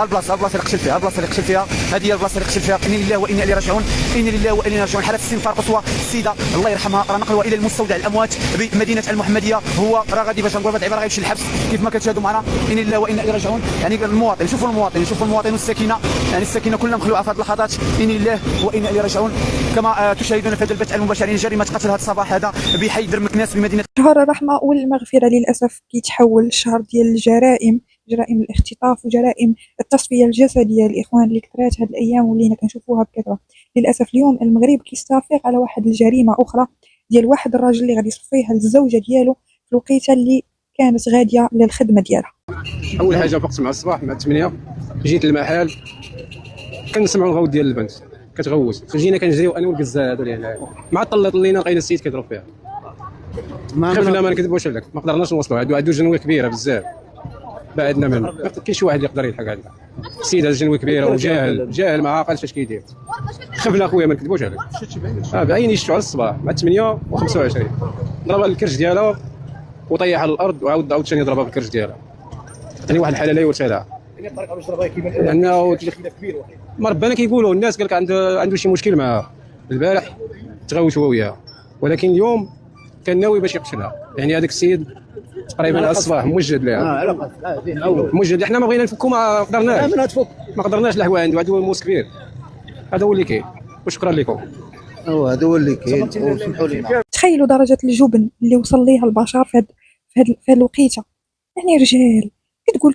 البلاصه اللي قتل فيها، هذه هي البلاصه اللي قتل فيها. انا لله وانا اليه راجعون، حاله استنفار قصوى. السيده الله يرحمها راه نقلوها الى المستودع الاموات بمدينه المحمديه. هو راه غادي باش نقول هذه العباره غيمشي للحبس كيف ما كتشاهدوا معنا. انا لله وانا اليه راجعون. يعني المواطن، شوفوا المواطن والسكينه، يعني السكينه كلها مخلوعه في هذه اللحظات. انا لله وانا اليه راجعون. كما تشاهدون في هذا البث المباشر، يعني جريمه قتل هذا الصباح هذا بحي درمكناس بمدينه. شهر الرحمة والمغفرة للأسف كيتحول لشهر ديال الجرائم، جرائم الاختطاف وجرائم التصفية الجسدية الإخوان اللي كثرات هاد الأيام ولينا كنشوفوها بكثرة. للأسف اليوم المغرب كيستفيق على واحد الجريمة أخرى ديال واحد الراجل اللي غادي يصفيها للزوجة ديالو في الوقيته اللي كانت غادية للخدمة ديالها. أول حاجة وقت مع الصباح مع 8 جيت للمحل كنسمعوا الغوت ديال البنت كتغوت، فجينا كنجريو أنا والقزال هادو اللي مع طلينا لقينا السيد كيضرب فيها. خفنا ما نكذبوش عليك، ما قدرناش نوصلوا. عندو جنوه كبيره بزاف بعدنا منه، ما كاينش واحد يقدر يلحق علينا. السيد هذا جنوه كبيره وجاهل ما عاقلش اش كيدير. خفنا خويا ما نكذبوش عليك. بعيني شفتو على الصباح مع 8 و25 ضربها الكرش ديالها وطيح على الارض وعاود ثاني ضربها بالكرش ديالها. ثاني واحد الحاله لا يرتدع لانه ما ربنا كيقولوا الناس قال لك عنده شي مشكل معها. البارح تغاوت هو وياها، ولكن اليوم كان ناوي باش يقتلها. يعني هذاك السيد تقريبا على الصباح موجد لها موجد. احنا ما بغينا نفكو، ما قدرناش لحوا عنده موس كبير. هذا هو اللي كاين، وشكرا لكم. هذا هو اللي كاين وسمحوا لنا. تخيلوا درجة الجبن اللي وصل ليها البشر في هاد الوقيته. يعني رجال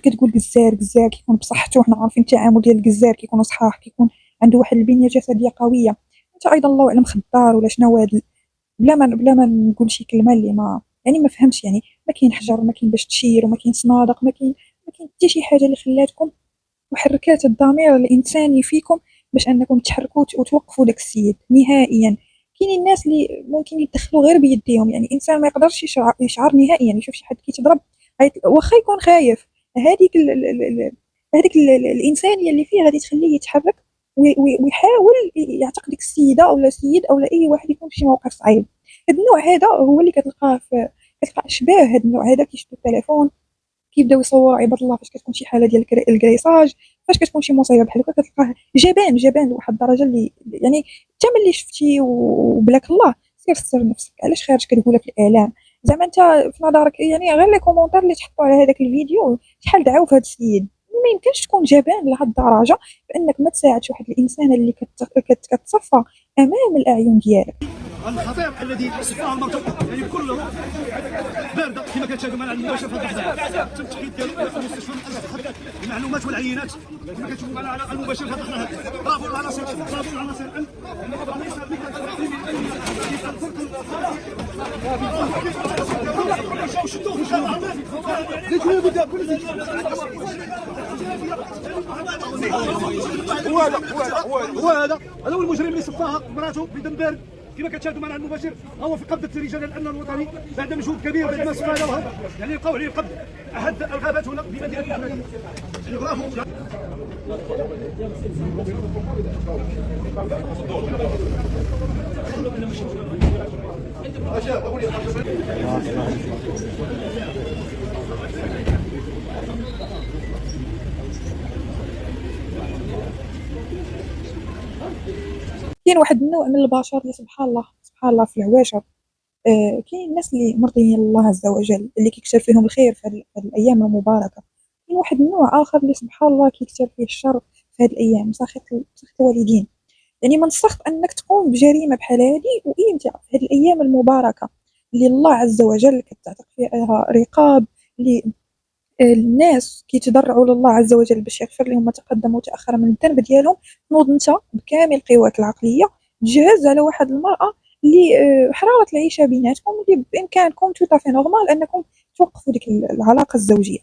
كتقول قزار كيكون بصحته، وحنا عارفين التعامل ديال القزار كيكون صحاح، كيكون عنده واحد البنيه جسديه قويه. انت ايضا الله اعلم خدار ولا شنو هذا، بلا ما نقول شي كلمه اللي ما فهمتش. يعني ما كاين حجر، ما كاين باش تشير، وما كاين صنادق، ما كاين حتى شي حاجه اللي خلاتكم وحركات الضمير الانساني فيكم باش انكم تحركوا وتوقفوا داك السيد نهائيا. كاينين الناس اللي ممكن يدخلوا غير بيديهم، يعني انسان ما يقدرش يشعر نهائيا يشوف شي حد كيتضرب واخا يكون خايف. هذيك الانسانيه اللي فيه غادي تخليه يتحرك ويحاول يعتق ديك السيده او السيد او اي واحد يكون في شي موقف صعيب. هذا النوع هذا هو اللي كتلقى اشباه هذا النوع هذا كيشدوا التليفون كيبداو يصوروا عباد الله فاش كتكون شي حاله ديال الكريساج، فاش كتكون شي مصيبه بحال هكا كتلقاه جبان لواحد الدرجه اللي يعني حتى ملي شفتي وبلاك الله سير ستر نفسك. علاش خارج كتقولها في الاعلام؟ زعما انت في نظرك يعني غير لي كومونتير اللي تحطوا على هذاك الفيديو شحال دعاو في هذا السيد. ما يمكنش تكون جبان لهاد الدرجه بانك ما تساعدش واحد الانسان اللي كتصفى امام الاعين ديالك. الخطير الذي صفاه المركب يعني كله بارده كما كتشاهدوا معنا المباشر في هذا تم التحقيق ديالو في المستشفى المعلومات والعينات كما كتشوفوا معنا على المباشر في هذا. برافو العناصر، برافو العناصر. هذا هو المجرم اللي صفاها مراته بدم بارد كما كتشاهدوا معنا على المباشر. هو في قبضه رجال الامن الوطني بعد مجهود كبير بعد ما صفى يعني لقاو عليه القبض احد الغابات هنا بمدينه الحماديه. برافو. كاين واحد النوع من البشر اللي سبحان الله في العواشر. كاين الناس اللي مرضيين الله عز وجل اللي كيكثر فيهم الخير في هذه الايام المباركه. كاين واحد النوع اخر اللي سبحان الله كيكثر فيه الشر في هذه الايام، سخط الوالدين. يعني من السخط انك تقوم بجريمه بحال هذه وانت في هذه الايام المباركه اللي الله عز وجل كتعتق فيها رقاب اللي الناس كيتضرعوا لله عز وجل باش يغفر لهم ما تقدم وتاخر من الذنب ديالهم. نوض انت بكامل قواك العقليه تجهز على واحد المراه اللي حراره العيشه بيناتكم، اللي بامكانكم توتافي نورمال انكم توقفوا ديك العلاقه الزوجيه.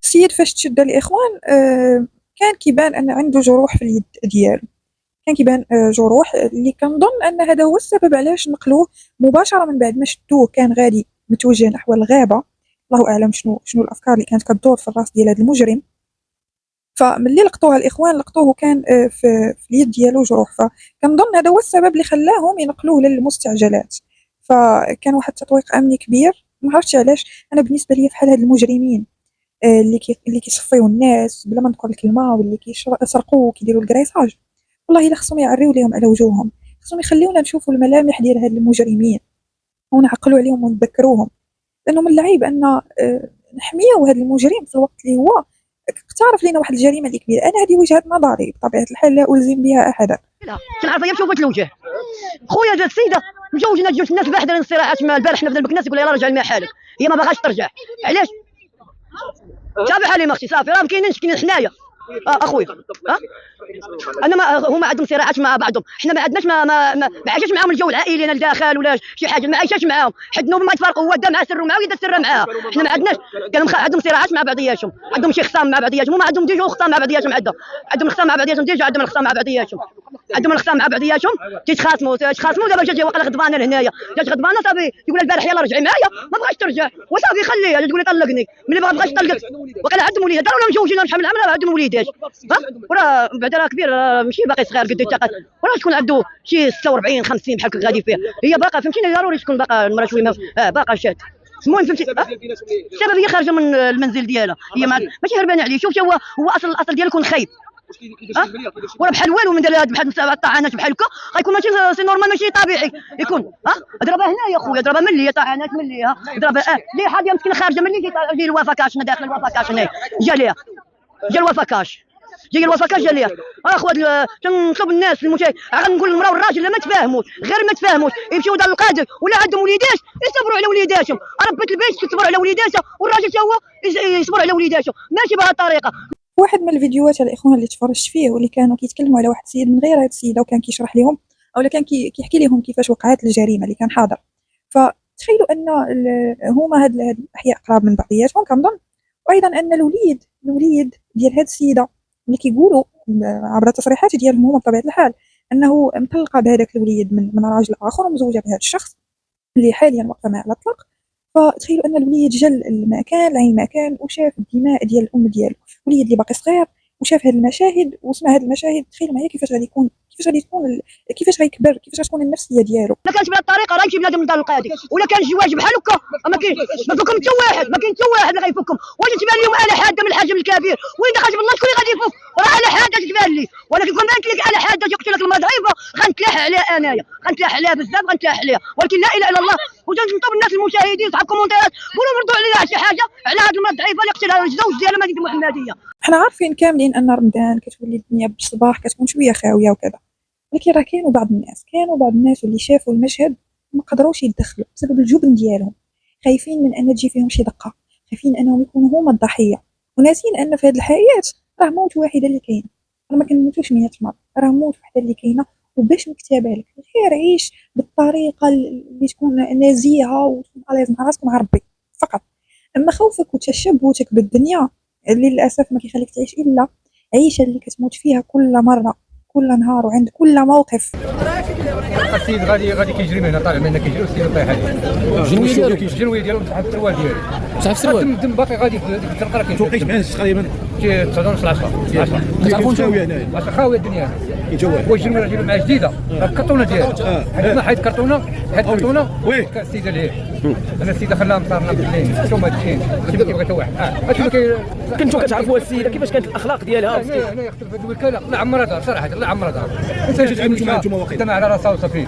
السيد فاش تشد الاخوان كان كيبان ان عنده جروح في اليد ديالو، كان كيبان جروح اللي كنظن ان هذا هو السبب علاش نقلوه مباشره من بعد ما شدوه. كان غادي متوجه نحو الغابه، الله اعلم شنو الافكار اللي كانت كدور في الراس ديال هذا المجرم. فملي لقطوها الاخوان لقطوه كان في اليد ديالو جروح، فكنظن هذا هو السبب اللي خلاهم ينقلوه للمستعجلات. فكان واحد التطويق امني كبير، ما عرفتش علاش. انا بالنسبه لي بحال هاد المجرمين اللي كيصفيو الناس بلا ما نذكر الكلمه، واللي كيسرقوا وكيديروا الكريساج، والله الا خصهم يعريو ليهم على وجوههم، خصهم يخليونا نشوفوا الملامح ديال هاد المجرمين ونعقلوا عليهم ونذكروهم. لانه من العيب ان نحميو هاد المجرم في الوقت اللي هو اقترف لنا واحد الجريمه اللي كبيره. انا هذه وجهه نظري بطبيعه الحال، لا الزم بها احدا. كنعرف هي بشوفة الوجه. خويا جات السيده مجوجنا جوج الناس بحذر الصراعات مع البارح حنا في الناس يقول لها رجع لنا حالك، هي ما باغاش ترجع. علاش؟ صافي حالي ما اختي، صافي راه كاينين حنايا اخويا. انا ما هما عندهم صراعات مع بعضهم، حنا ما عندناش ما عايشاش معاهم الجو العائلي الداخل ولا شي حاجه، ما عايشاش معاهم، حدنا ما يتفرقوا، هو دا مع سر معاه ويدا سر معاه. حنا ما عندناش، كانوا عندهم صراعات مع بعضياتهم، عندهم شي خصام مع بعضياتهم، هما عندهم ديجا خصام مع بعضياتهم، عندهم خصام مع بعضياتهم ديجا، عندهم الخصام مع بعضياتهم تيتخاصموا دابا جات واقيلا غضبانه لهنايا، جات غضبانه صافي يقول البارح يلاه رجعي معايا، ما بغاش ترجع وصافي خليها، تقول لي طلقني، ملي ما بغاش طلقت واقيلا عندهم وليدات ولا مجوجين بحال العمل عندهم وليدات، وراه بعدا راه كبير ماشي باقي صغير قد التقات، وراه تكون عنده شي 46 50 بحال هكا غادي فيها، هي باقا فهمتيني ضروري تكون باقا المراه شويه باقا شاد. المهم فهمتي السبب هي خارجه من المنزل ديالها، هي ماشي هربانه عليه. شوف هو الاصل ديالو يكون خايب، وراه بحال والو من دار بحال الطعنات بحال هكا غيكون ماشي سي نورمال ماشي طبيعي يكون. ضربها هنا يا خويا، ضربها ملي طعنات ملي ضربها ليه حاجه مسكينه خارجه ملي جا الوفاكاش داخل الوفاكاش هنا جا ليها جا ليها اخوات. تنطلب الناس المشاهد غنقول للمراه والراجل ما تفاهموش، غير ما تفاهموش يمشيو دار القاضي ولا عندهم وليدات يصبروا على وليداتهم، ربة البيت تصبر على وليداتها والراجل حتى هو يصبر على وليداته، ماشي بهذه الطريقه. واحد من الفيديوهات الاخوان اللي تفرجت فيه واللي كانوا كيتكلموا على واحد السيد من غير هاد السيده، وكان كيشرح لهم اولا كان كيحكي لهم كيفاش وقعت الجريمه اللي كان حاضر. فتخيلوا ان هما هاد الاحياء قراب من بعضياتهم كنظن، وايضا ان الوليد ديال هاد السيده اللي كيقولوا عبر التصريحات ديالهم هما بطبيعه الحال انه مطلقه بهذاك الوليد من راجل اخر ومزوجه بهذا الشخص اللي حاليا واقفه معه على الاطلاق. فتخيلوا ان الوليد جا المكان لعين المكان وشاف الدماء ديال الام ديالو، وليد اللي باقي صغير وشاف هذه المشاهد وسمع هذه المشاهد. تخيلوا معايا كيفاش غادي يكون، كيفاش غيكبر، كيفاش غتكون النفسيه ديالو. ما كانش بهذه الطريقه راه يمشي بنادم لدار القاضي، ولا كان الزواج بحال هكا ما كاين ما فيكم حتى واحد، ما كاين حتى واحد اللي غيفكم. واش تبان لهم اله حاده من الحجم الكبير وين خرج بالله شكون اللي غادي يفك؟ راه اله حاده تبان لي، ولكن كون بانت لك اله حاده يقتل لك المراه ضعيفه غنتلاح عليها انايا، غنتلاح عليها بزاف، غنتلاح عليها. ولكن لا اله الا الله. وتنطلب الناس المشاهدين صحاب كومونتيرات قولوا ردوا عليها شي حاجه على هذه المراه الضعيفه اللي قتلها الزوج ديالها مدينه المحمديه. حنا عارفين كاملين ان رمضان كتولي الدنيا بالصباح كتكون شويه خاويه وكذا، ولكن راه كانوا بعض الناس اللي شافوا المشهد ما قدروش يتدخلوا بسبب الجبن ديالهم، خايفين من ان تجي فيهم شي دقه، خايفين انهم يكونوا هما الضحيه، وناسين ان في هذه الحياه راه موت واحده اللي كاينه، راه ما كنموتوش 100 مره، راه موت وحده اللي كاينه. وباش نكتبها لك غير عيش بالطريقه اللي تكون نزيهه وتكون على مع راسك مع ربي فقط. اما خوفك وتشبثك بالدنيا اللي للاسف ما كيخليك تعيش الا عيشه اللي كتموت فيها كل مره كل نهار وعند كل موقف. السيد غادي كيجري من هنا، طالع من هنا كيجري والسيد طايح عليه. الجنويه ديالو تحت السروال ديالو، تحت السروال الدم باقي غادي في الطرقه. راه توقيت معاه تقريبا 9 ونص 10 كتعرفوا خاويه هنايا، خاويه الدنيا هنا. والجنويه راه جايبه معاه جديده، الكرتونه ديالها حيت كرتونه وي السيده ليه انا السيده خلاها مصارنا بالليل انتم هادشي كيبغي حتى واحد. كنتو كتعرفوا السيده كيفاش كانت الاخلاق ديالها؟ انا يختلف هذه الوكاله الله عمرها دار صراحه، الله عمرها دار. انت جيتوا معها انتم واقيلا على راسها وصافي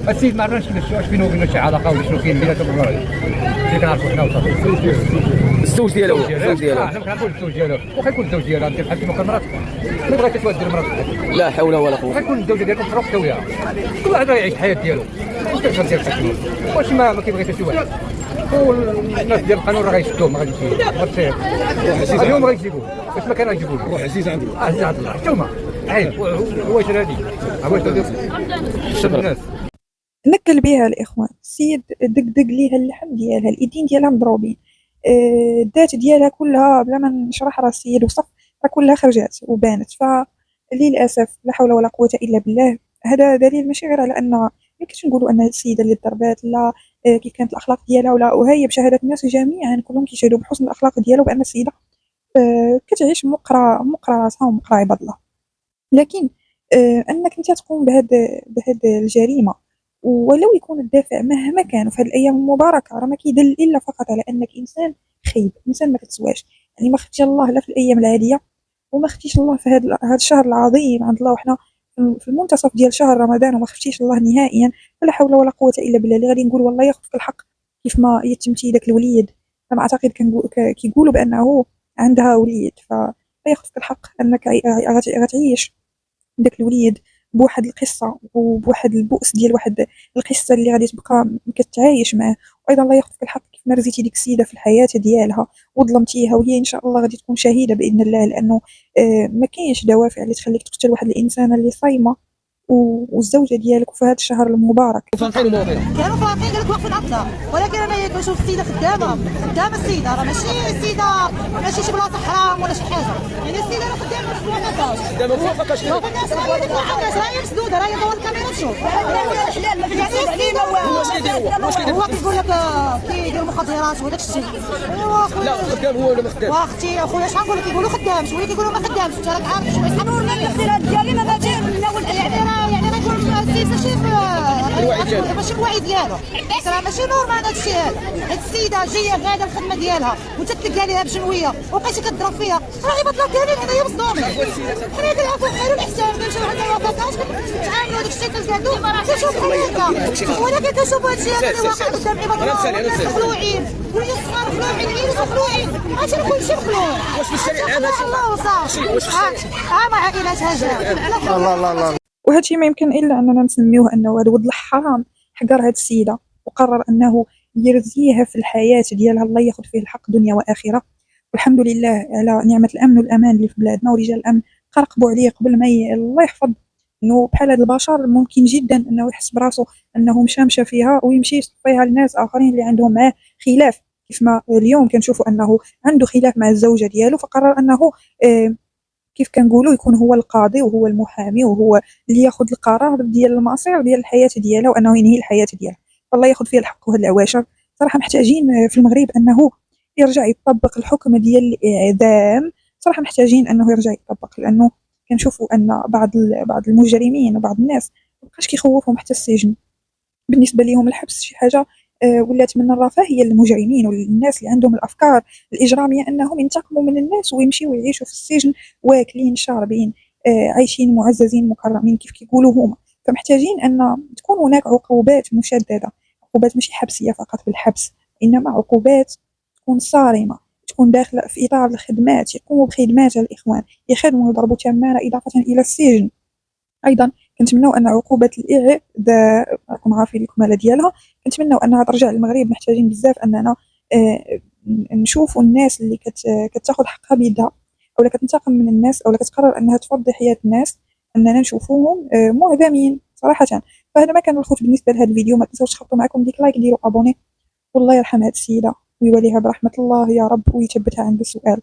السيد ما عرفناش واش بينه وبينه شي علاقه ولا شنو كاين بيناتهم ولا اللي كنعرفوا حنا وصافي. الزوج ديالو الزوج ديالو حنا كنعرفوا الزوج ديالو واخا يكون الزوج ديالها انت بحال كيما كان مراتك ملي بغيتي تودي مراتك لا حول ولا قوه. واخا يكون الزوج ديالكم تروح وياها كل واحد يعيش الحياه ديالو واش كتغير ديال واش ما كيبغي حتى شي واحد والناس ديال القانون راه غيشدوه ما غاديش اليوم غيجيبوه باش ما كان غيجيبوه روح عزيز عند الله عزيز عند الله حتى هما عيب واش هادي واش هادي الناس نكل بها الاخوان. السيد دق ليها اللحم ديالها، الايدين ديالها مضروبين، الذات ديالها كلها بلا ما نشرح راه السيد وصف راه كلها خرجات وبانت. فللاسف لا حول ولا قوه الا بالله. هذا دليل ماشي غير على ان ما يمكنش نقولوا ان السيده اللي ضربات لا كيف كانت الاخلاق ديالها وهي بشهاده الناس جميعا كلهم كيشهدوا بحسن الاخلاق ديالها وبان السيده كتعيش مقرا راسها ومقرا عباد الله. لكن انك انت تقوم بهذه الجريمه ولو يكون الدافع مهما كان في هذه الايام المباركه راه ما كيدل الا فقط على انك انسان خايب، انسان ما كتسواش. يعني ما خفتيش الله لا في الايام العاديه وما خفتيش الله في هذا الشهر العظيم عند الله، وحنا في المنتصف ديال شهر رمضان وما خفتيش الله نهائيا. فلا حول ولا قوه الا بالله. اللي غادي نقول والله ياخذ في الحق كيف ما يتمتي داك الوليد، انا اعتقد كيقولوا بانه عندها وليد، فلا ياخذ في الحق انك غتعيش داك الوليد بواحد القصه وبواحد البؤس ديال واحد القصه اللي غادي تبقى كتعايش معاه. وايضا الله ياخذ في الحق كيف ما رزيتي ديك السيده في الحياه ديالها وظلمتيها، وهي ان شاء الله غادي تكون شهيده باذن الله، لانه ما كاينش دوافع اللي تخليك تقتل واحد الانسانه اللي صايمه والزوجه ديالك في هذا الشهر المبارك. كانوا فاهمين قالك واقفين عطله، ولكن انا كنشوف السيده خدامه السيده راه ماشي شي بلاصه حرام ولا شي حاجه، يعني السيده راه خدامه في الوقت خدامه فوق شنو الناس راهي مسدوده راهي ضوء الكاميرا تشوف هو كيقول لك كيدير مخدرات وداك الشيء. لا خدام هو ولا ما خدامش واختي اخويا شحال نقول لك كيقولوا خدام شويه كيقولوا ما خدامش. انت راك عارف شويه صبروا لنا الاختلاف ديالي ما باجي من اول يعني انا نقول السيد ماشي الوعي ديالو راه ماشي نورمال هذا الشيء هذا. هاد السيده جايه غاده الخدمه ديالها وانت تلقى ليها بجنويه وبقيتي كضرب فيها راه غيبطلوا ديالي هنايا مصدومين. حنا كنعرفوا خير الاحسان نمشيو لواحد الوفاقات كنتعاملوا هذاك الشيء كنقعدوا كنشوفوا هكا، ولكن كنشوفوا هذا الشيء اللي واقع قدام عباد الله مخلوعين وليد صغار مخلوعين عيالات مخلوعين هادشي كلشي مخلوع. واش في الشارع الله وصافي مع عائلات هاجر الله وهذا الشيء ما يمكن الا اننا نسميوه انه هذا ولد الحرام حقر هذه السيده وقرر انه يرزيها في الحياه ديالها. الله ياخذ فيه الحق دنيا واخره، والحمد لله على نعمه الامن والامان اللي في بلادنا ورجال الامن قرقبوا عليه قبل ما الله يحفظ. انه بحال هذا البشر ممكن جدا انه يحس براسو انه مشى فيها ويمشي يصفيها لناس اخرين اللي عندهم معاه خلاف، كيف ما اليوم كنشوفوا انه عنده خلاف مع الزوجه ديالو فقرر انه كيف كنقولوا يكون هو القاضي وهو المحامي وهو اللي ياخذ القرار ديال المصير ديال الحياه ديالها وانه ينهي الحياه ديالها. والله ياخذ فيه الحق. وهاد العواشر صراحه محتاجين في المغرب انه يرجع يطبق الحكم ديال الاعدام، صراحه محتاجين انه يرجع يطبق، لانه كنشوفوا ان بعض المجرمين وبعض الناس مابقاش كيخوفهم حتى السجن. بالنسبه لهم الحبس شي حاجه ولات من الرفاهيه للمجرمين والناس اللي عندهم الافكار الاجراميه انهم ينتقموا من الناس ويمشيوا يعيشوا في السجن واكلين شاربين عايشين معززين مكرمين كيف كيقولوا هما. فمحتاجين ان تكون هناك عقوبات مشدده، عقوبات ماشي حبسيه فقط بالحبس، انما عقوبات تكون صارمه، تكون داخله في اطار الخدمات، يقوموا بخدمات الاخوان، يخدموا يضربوا تماره اضافه الى السجن. ايضا كنتمنوا ان عقوبه الاعداء راكم عارفين الكماله ديالها، كنتمنوا انها ترجع للمغرب. محتاجين بزاف اننا نشوفوا الناس اللي كتاخذ حقها بيدها او كتنتقم من الناس او كتقرر انها تفضي حياه الناس، اننا نشوفوهم معدمين صراحه. فهذا ما كان الخوت بالنسبه لهذا الفيديو. ما تنساوش تحطوا معكم ديك لايك، ديروا ابوني، والله يرحم هذه السيده ويوليها برحمه الله يا رب ويثبتها عند السؤال.